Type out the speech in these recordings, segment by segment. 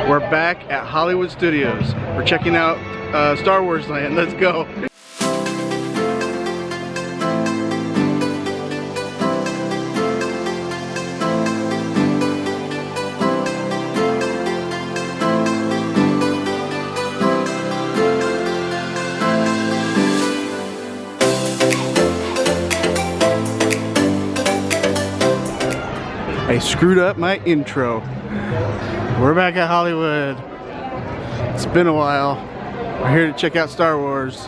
We're back at Hollywood Studios. We're checking out Star Wars Land. Let's go. I screwed up my intro. We're back at Hollywood. It's been a while. We're here to check out Star Wars.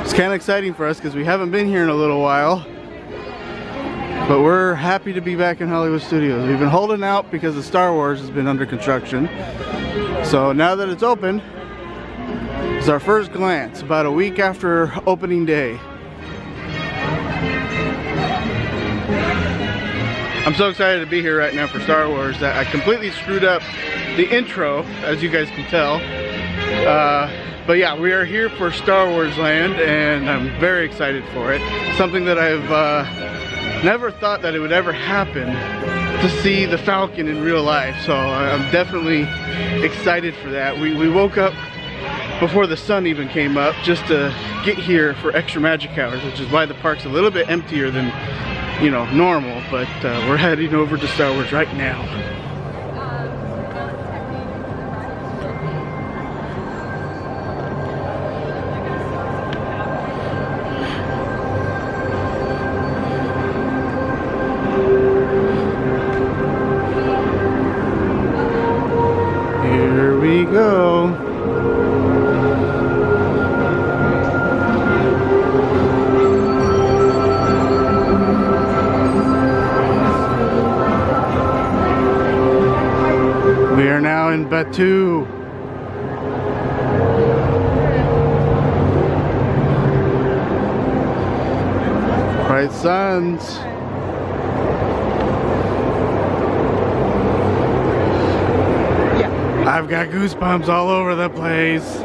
It's kind of exciting for us because we haven't been here in a little while. But we're happy to be back in Hollywood Studios. We've been holding out because the Star Wars has been under construction. So now that it's open, it's our first glance about a week after opening day. I'm so excited to be here right now for Star Wars that I completely screwed up the intro, as you guys can tell. But yeah, we are here for Star Wars Land and I'm very excited for it. Something that I've never thought that it would ever happen, to see the Falcon in real life. So I'm definitely excited for that. We woke up before the sun even came up just to get here for extra magic hours, which is why the park's a little bit emptier than, you know, normal, but we're heading over to Star Wars right now. Here we go. We are now in Batuu. Bright suns. Yeah. I've got goosebumps all over the place.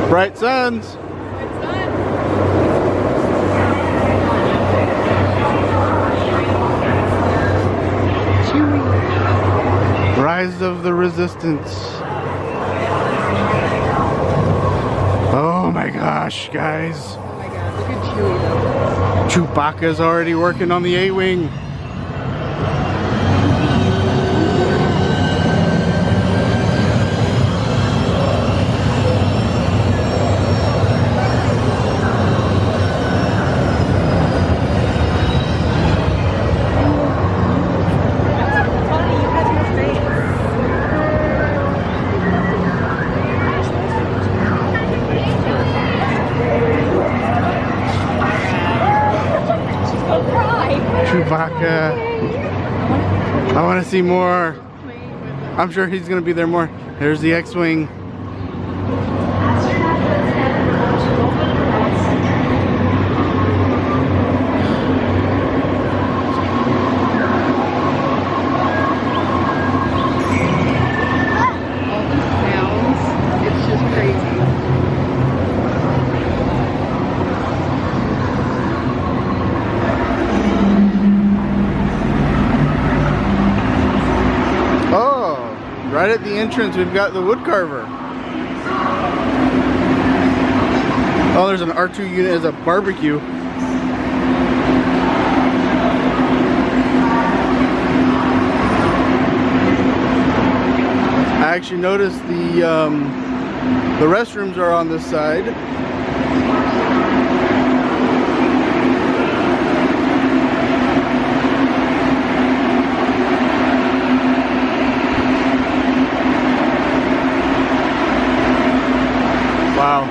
Bright suns. Rise of the Resistance. Oh my gosh, guys. Oh my god, look at Chewie though. Chewbacca's already working on the A-Wing. Chewbacca. I want to see more. I'm sure he's going to be there more. There's the X-Wing. It's just crazy. Right at the entrance, we've got the wood carver. Oh, there's an R2 unit as a barbecue. I actually noticed the restrooms are on this side. Wow,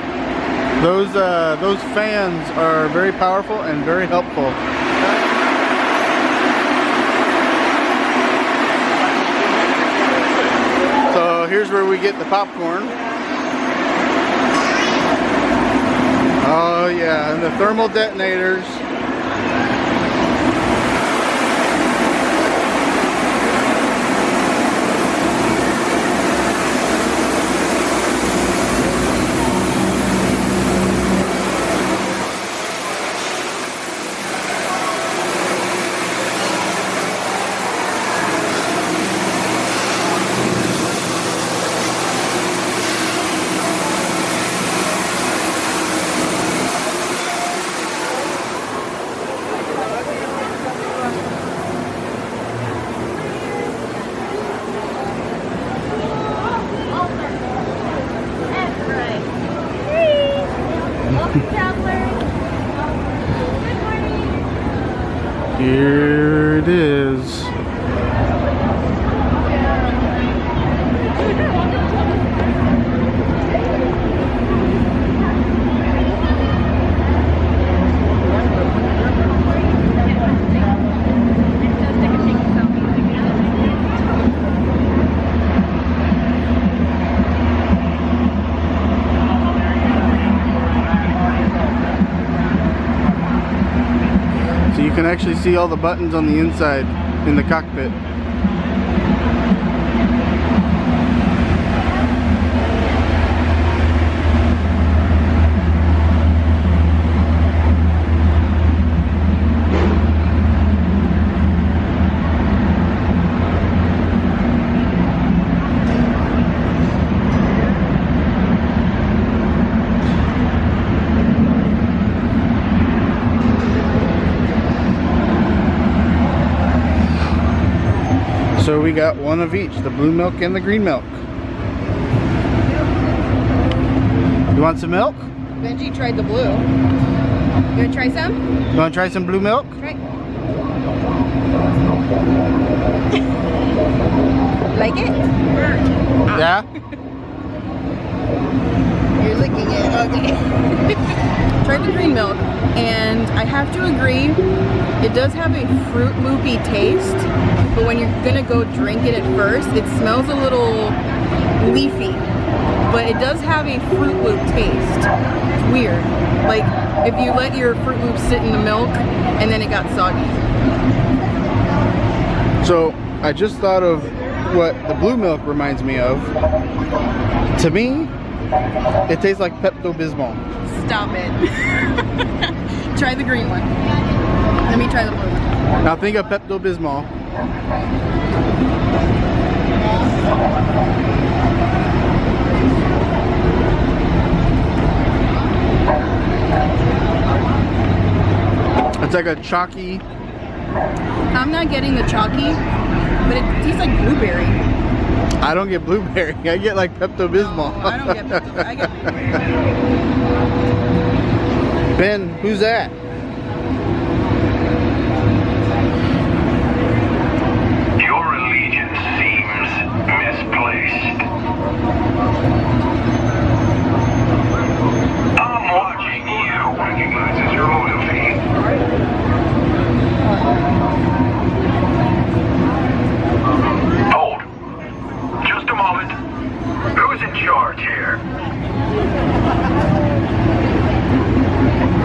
those fans are very powerful and very helpful. So here's where we get the popcorn. Oh yeah, and the thermal detonators. Here it is. You can actually see all the buttons on the inside in the cockpit. So we got one of each, the blue milk and the green milk. You want some milk? Benji tried the blue. You wanna try some? You want to try some blue milk? Try. Like it? Yeah? You're licking it, okay. Tried the green milk, and I have to agree, it does have a Fruit Loopy taste, but when you're gonna go drink it at first, it smells a little leafy, but it does have a Fruit Loop taste. It's weird. Like, if you let your Fruit Loop sit in the milk, and then it got soggy. So, I just thought of what the blue milk reminds me of. To me, it tastes like Pepto-Bismol. Stop it. Try the green one. Let me try the blue one. Now think of Pepto-Bismol. It's like a chalky. I'm not getting the chalky, but it tastes like blueberry. I don't get blueberry. I get like Pepto-Bismol. No, I don't get Pepto. I get blueberry. Ben, who's that? Your allegiance seems misplaced. I'm watching you. Recognizes your loyalty. Hold. Just a moment. Who's in charge here?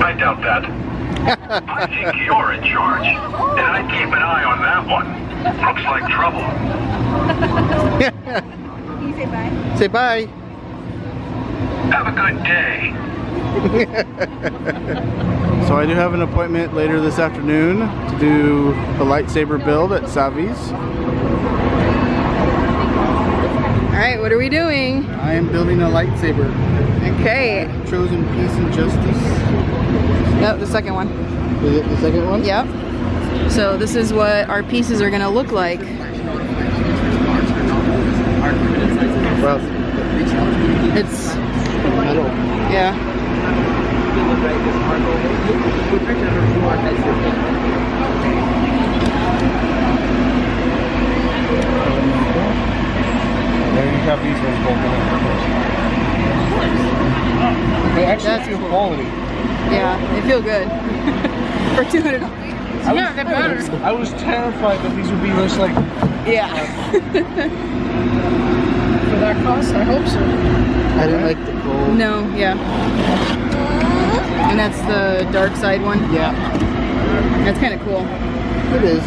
I doubt that. I think you're in charge, and I'd keep an eye on that one. Looks like trouble. Can you say bye? Say bye. Have a good day. So I do have an appointment later this afternoon to do the lightsaber build at Savvi's. Alright, what are we doing? I am building a lightsaber. Okay. Chosen Peace and Justice. Yep, the second one. Is it the second one? Yep. So this is what our pieces are gonna look like. Well, It's, metal. yeah. There you have these ones both in. They actually That's feel cool. quality. Yeah, they feel good. For $200. Yeah, they're better. I was terrified that these would be just like. Yeah. For that cost, I hope so. I didn't like the gold. No, yeah. And that's the dark side one. Yeah, That's kind of cool. it is.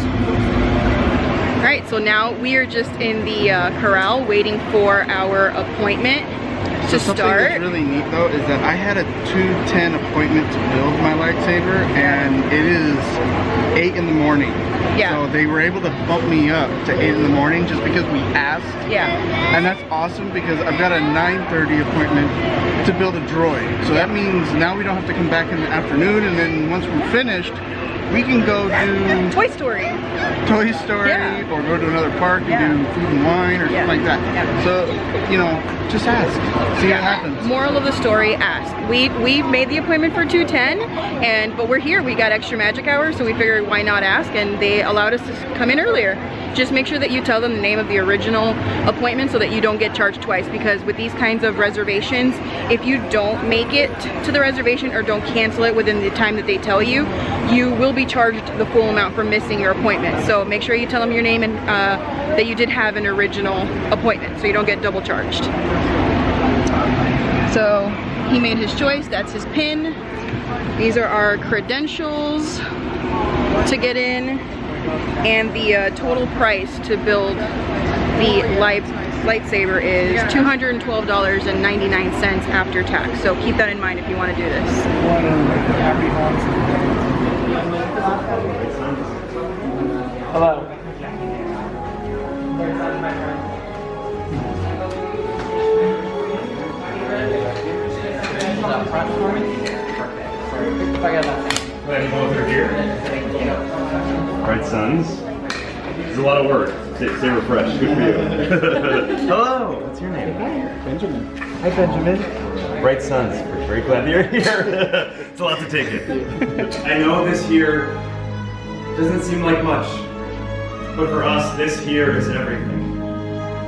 All right, so now we are just in the corral waiting for our appointment to Something start. that's really neat though is that I had a 2:10 appointment to build my lightsaber, and it is 8 in the morning. Yeah. So they were able to bump me up to 8 in the morning just because we asked. Yeah. And that's awesome because I've got a 9:30 appointment to build a droid. So that means now we don't have to come back in the afternoon, and then once we're finished, we can go do Toy Story. Toy Story, Yeah. or go to another park and Yeah. do food and wine or Yeah. something like that. Yeah. So, you know, just ask. See what happens. Moral of the story, ask. We made the appointment for 2:10, but we're here. We got extra magic hours, so we figured why not ask, and they allowed us to come in earlier. Just make sure that you tell them the name of the original appointment so that you don't get charged twice, because with these kinds of reservations, if you don't make it to the reservation or don't cancel it within the time that they tell you, you will be charged the full amount for missing your appointment. So make sure you tell them your name and that you did have an original appointment so you don't get double charged. So he made his choice, that's his PIN. These are our credentials to get in, and the total price to build the lightsaber is $212.99 after tax. So keep that in mind if you want to do this. Hello. Glad you both are here. Right, sons. It's a lot of work. Stay refreshed. Good for you. Hello. What's your name? Benjamin. Hi, Benjamin. Right, sons. We're very glad that you're here. It's a lot to take in. I know this here doesn't seem like much, but for us, this here is everything.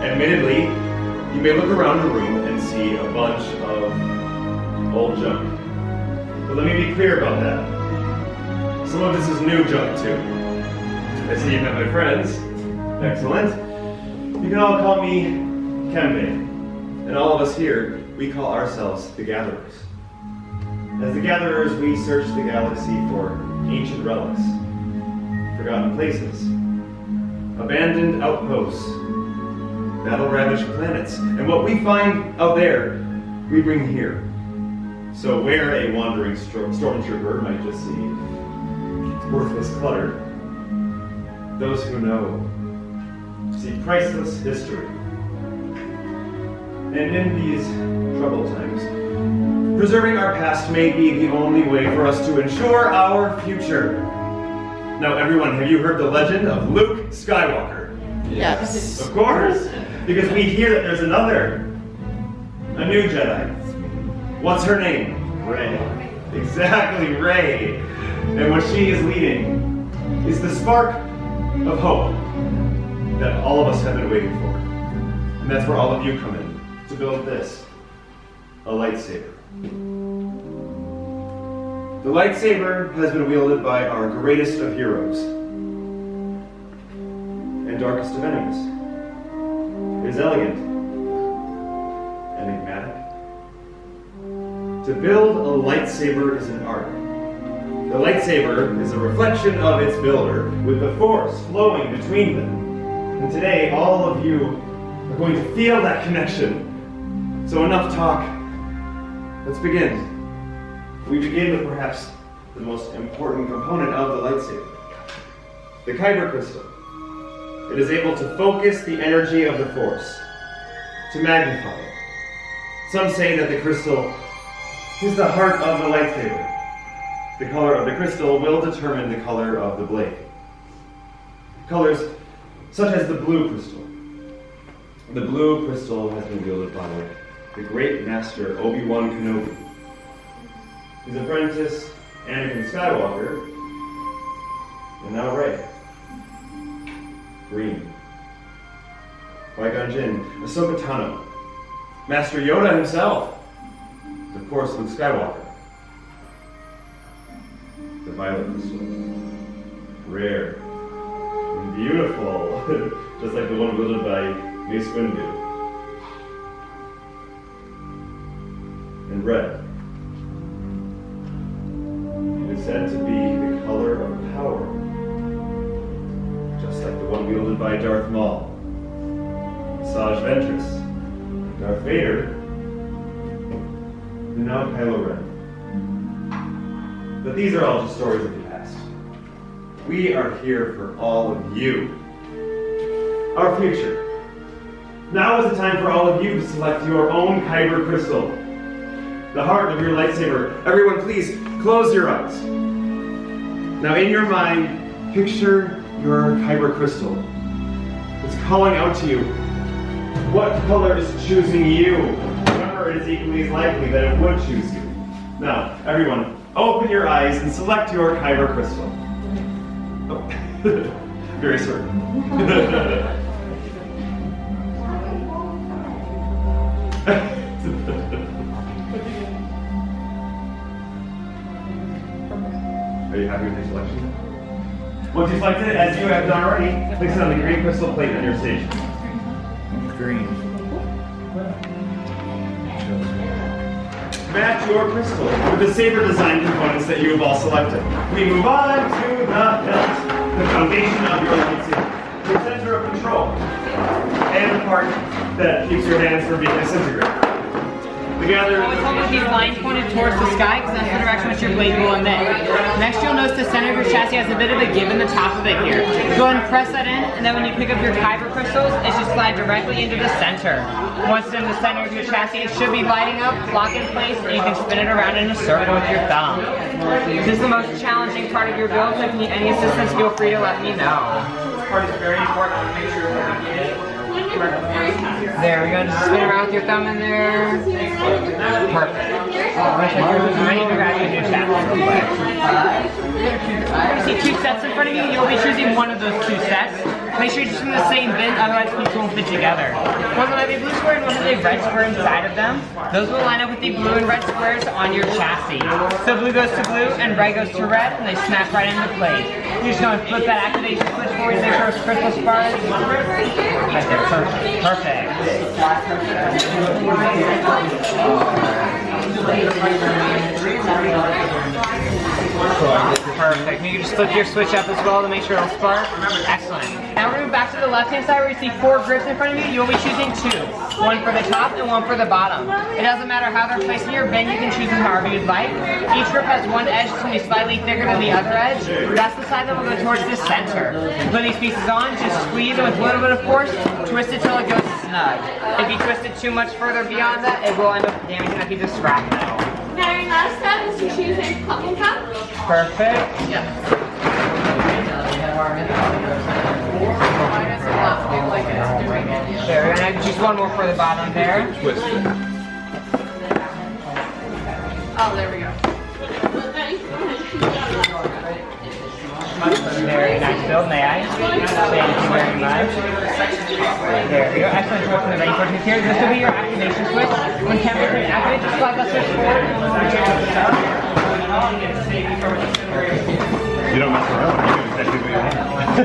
Admittedly, you may look around the room and see a bunch of old junk. But let me be clear about that. Some of this is new junk too. I see you've met my friends. Excellent. You can all call me Kembe. And all of us here, we call ourselves the Gatherers. As the Gatherers, we search the galaxy for ancient relics, forgotten places, abandoned outposts, battle-ravaged planets. And what we find out there, we bring here. So where a wandering stormtrooper might just see worthless clutter, those who know see priceless history. And in these troubled times, preserving our past may be the only way for us to ensure our future. Now everyone, have you heard the legend of Luke Skywalker? Yes. Of course, because we hear that there's another, a new Jedi. What's her name? Rey. Exactly, Rey. And what she is leading is the spark of hope that all of us have been waiting for. And that's where all of you come in, to build this, a lightsaber. The lightsaber has been wielded by our greatest of heroes and darkest of enemies. It is elegant, enigmatic. To build a lightsaber is an art. The lightsaber is a reflection of its builder, with the force flowing between them. And today, all of you are going to feel that connection. So enough talk. Let's begin. We begin with perhaps the most important component of the lightsaber, the kyber crystal. It is able to focus the energy of the force, to magnify it. Some say that the crystal is the heart of the lightsaber. The color of the crystal will determine the color of the blade. Colors such as the blue crystal. The blue crystal has been wielded by the great master Obi-Wan Kenobi. His apprentice Anakin Skywalker, and now Rey. Green. Qui-Gon Jinn, Ahsoka Tano, Master Yoda himself, of course Luke Skywalker. The violet crystal, rare and beautiful, just like the one wielded by Mace Windu. And red. It is said to be the color of power, just like the one wielded by Darth Maul, Asajj Ventress, Darth Vader, and now Kylo Ren. But these are all just stories of the past. We are here for all of you. Our future. Now is the time for all of you to select your own kyber crystal, the heart of your lightsaber. Everyone, please close your eyes. Now in your mind, picture your kyber crystal. It's calling out to you. What color is choosing you? Remember, it is equally as likely that it would choose you. Now, everyone, open your eyes and select your kyber crystal. Oh. Very certain. Are you happy with your selection? Once you select it, as you have done already, place it on the green crystal plate on your station. Green. Match your crystal with the saber design components that you have all selected. We move on to the hilt, the foundation of your lightsaber, the center of control, and the part that keeps your hands from being disintegrated. Together. Always hold these lines pointed towards the sky because that's the direction which your blade will emit. Next, you'll notice the center of your chassis has a bit of a give in the top of it here. Go ahead and press that in, and then when you pick up your kyber crystals, it should slide directly into the center. Once it's in the center of your chassis, it should be lighting up, lock in place, and you can spin it around in a circle with your thumb. This is the most challenging part of your build, so if you need any assistance, feel free to let me know. This part is very important to make sure we get it. There, we're going to spin around with your thumb in there. Perfect. I need to grab you a new chassis real quick. You see two sets in front of you, you'll be choosing one of those two sets. Make sure you're using the same bin, otherwise these won't fit together. One will have a blue square and one has a red square inside of them. Those will line up with the blue and red squares on your chassis. So blue goes to blue and red goes to red, and they snap right into place. You're just going to flip that activation switch forward to make sure it's crystal Spire. Right there, perfect. Perfect. You can just flip your switch up as well to make sure it'll spark. Excellent. Now we're moving back to the left-hand side where you see 4 grips in front of you. You'll be choosing 2. One for the top and one for the bottom. It doesn't matter how they're placed in your bin, you can choose them however you'd like. Each grip has one edge that's going to be slightly thicker than the other edge. That's the side that will go towards the center. Put these pieces on, just squeeze it with a little bit of force, twist it till it goes snug. If you twist it too much further beyond that, it will end up damaging a piece of scrap metal. Now your last step is to choose a couple cup. Perfect. Yeah. There, we're going to choose one more for the bottom there. Oh, there we go. Very nice build, may I? Thank you very much. There we go. Excellent choice for the ready portions here. This will be your activation switch. When camera is activated, just slide that switch forward. You don't mess around. You do exactly what you want.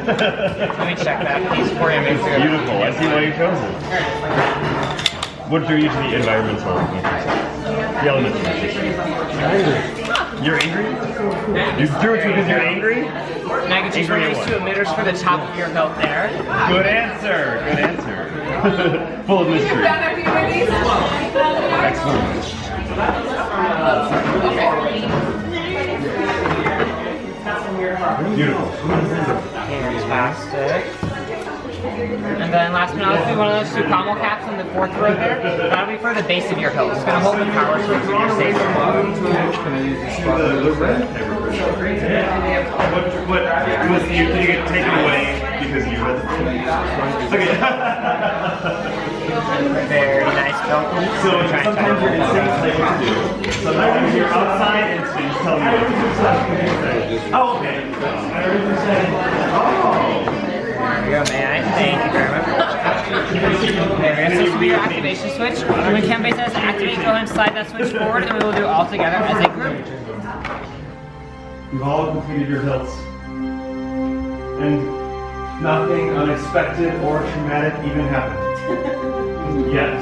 Let me check that, please, before you make it. Beautiful. I see why you chose it. What drew you to the environmental interests? The elements. You're angry? You drew it because you're angry? Now you can choose one of these 2 emitters for the top of your hilt there. Good answer. Good answer. Full of mystery. Done a few of these? Excellent. Beautiful. Fantastic. And then last but not least, one of those 2 pommel caps on the 4th row there. That'll be for the base of your hilt. It's going to hold the power switch in your saber. The red. What was you? Did you get taken away because you had? Okay. Very nice belt. So sometimes you're instinct say what to do. Sometimes you're outside instincts tell you what to do. Oh, okay. Oh. There we go, may I? Thank you very much. There we go. This will be your activation switch. When Cam says activate, go ahead and slide that switch forward, and we will do it all together as a group. You've all completed your hilts. And nothing unexpected or traumatic even happened. Yet.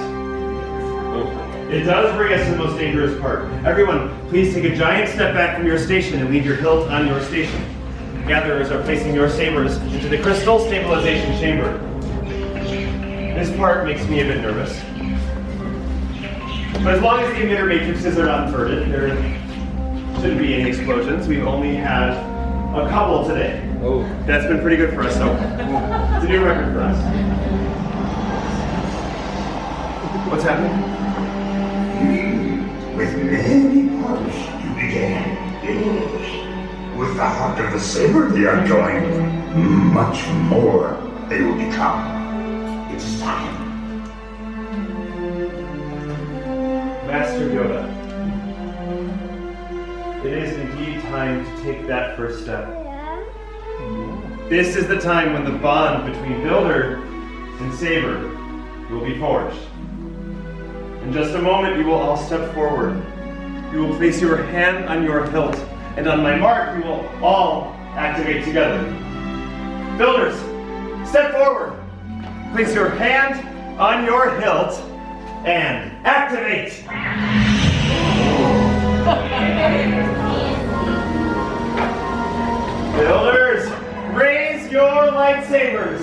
It does bring us to the most dangerous part. Everyone, please take a giant step back from your station and leave your hilt on your station. Gatherers are placing your sabers into the crystal stabilization chamber. This part makes me a bit nervous. But as long as the emitter matrices are not inverted, there shouldn't be any explosions. We've only had a couple today. Oh. That's been pretty good for us, so it's a new record for us. What's happening? With many parts you began. With the heart of the saber they are going, much more they will become. It is time. Master Yoda, it is indeed time to take that first step. This is the time when the bond between Builder and Saber will be forged. In just a moment, you will all step forward. You will place your hand on your hilt, and on my mark, we will all activate together. Builders, step forward. Place your hand on your hilt and activate. Builders, raise your lightsabers.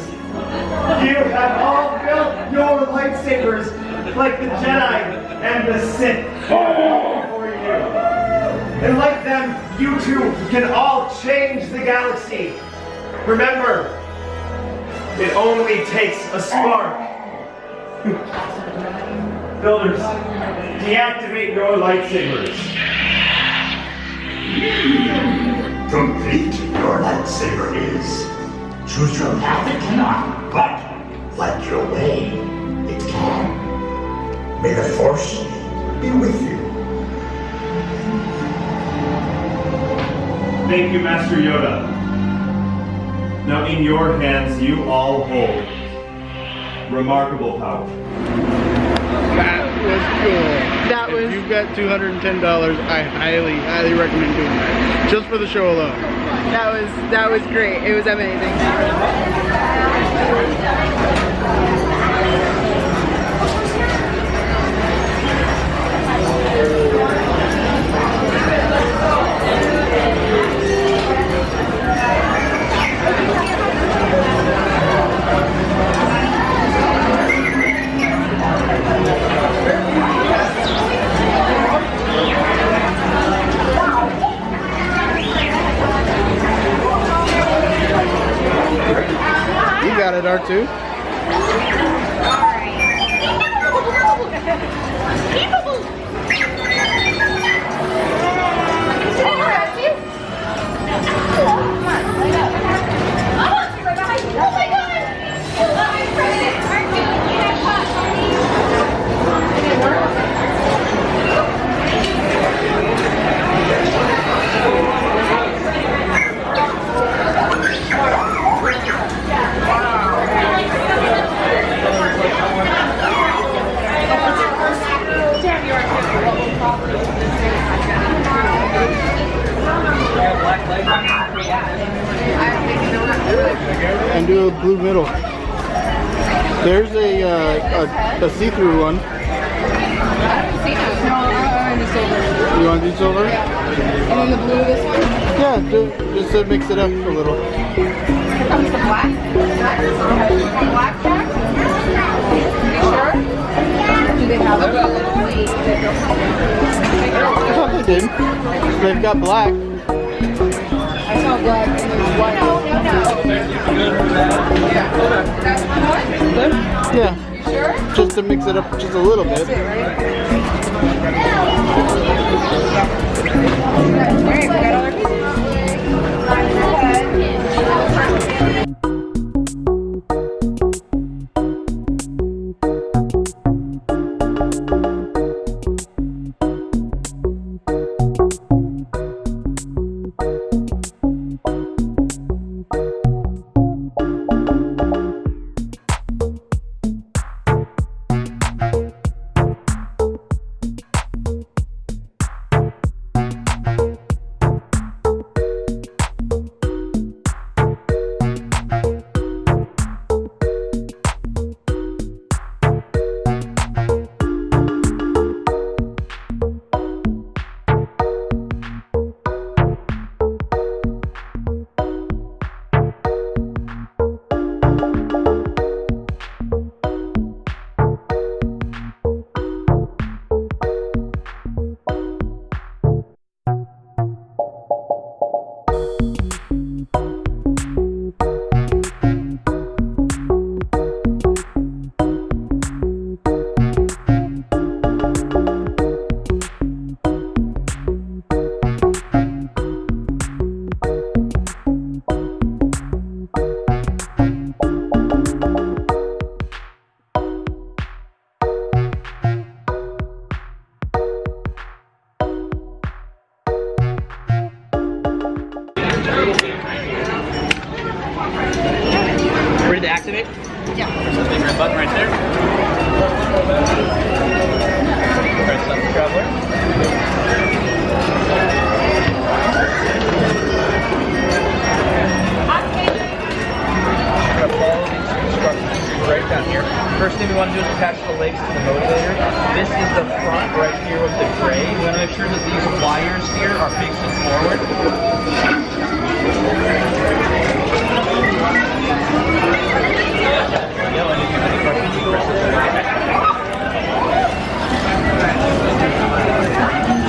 You have all built your lightsabers like the Jedi and the Sith before you. And like them, you two can all change the galaxy. Remember, it only takes a spark. Builders, deactivate your lightsabers. Complete your lightsaber is. Choose your path it cannot, but light your way it can. May the Force be with you. Thank you, Master Yoda. Now in your hands, you all hold remarkable power. That was cool. That was. If you've got $210, I highly, highly recommend doing that. Just for the show alone. That was great. It was amazing. You got it, R2. And do a blue middle. There's a see-through one. You want to do silver? And then the blue, this one? Yeah, just to mix it up a little. Here comes the black. Black jack? You sure? Do they have a I thought they did. They've got black. I saw black and there's white. No. Yeah. You sure? Just to mix it up just a little bit. Alright, we got other pieces. ready to activate? Yeah. Press the big red button right there. Press up the traveler. We're gonna follow these instructions right down here. First thing we want to do is attach the legs to the motivator. This is the front right here with the gray. We want to make sure that these wires here are facing forward.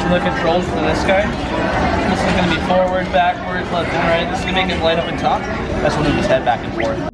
Some of the controls for this guy. This is going to be forward, backwards, left and right. This is going to make it light up and top. That's when we just head back and forth.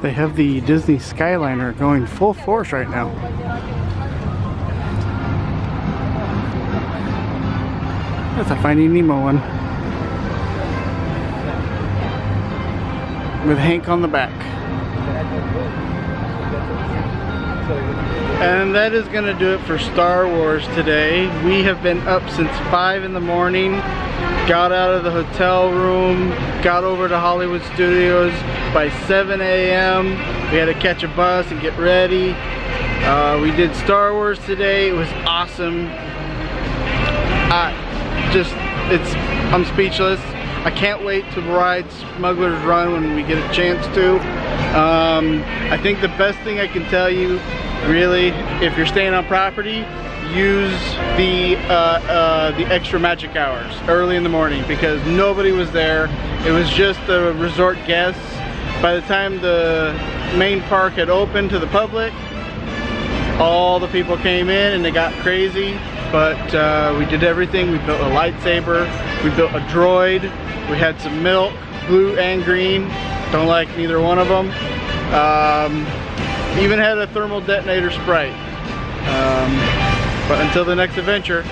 They have the Disney Skyliner going full force right now. That's a Finding Nemo one. With Hank on the back. And that is going to do it for Star Wars today. We have been up since 5 in the morning. Got out of the hotel room, got over to Hollywood Studios by 7 a.m. We had to catch a bus and get ready. We did Star Wars today. It was awesome. I'm speechless. I can't wait to ride Smuggler's Run when we get a chance to. I think the best thing I can tell you, really, if you're staying on property, use the extra magic hours early in the morning because nobody was there. It was just the resort guests. By the time the main park had opened to the public, all the people came in and they got crazy. But we did everything. We built a lightsaber, we built a droid, we had some milk, blue and green. Don't like neither one of them. Even had a thermal detonator Sprite. But until the next adventure,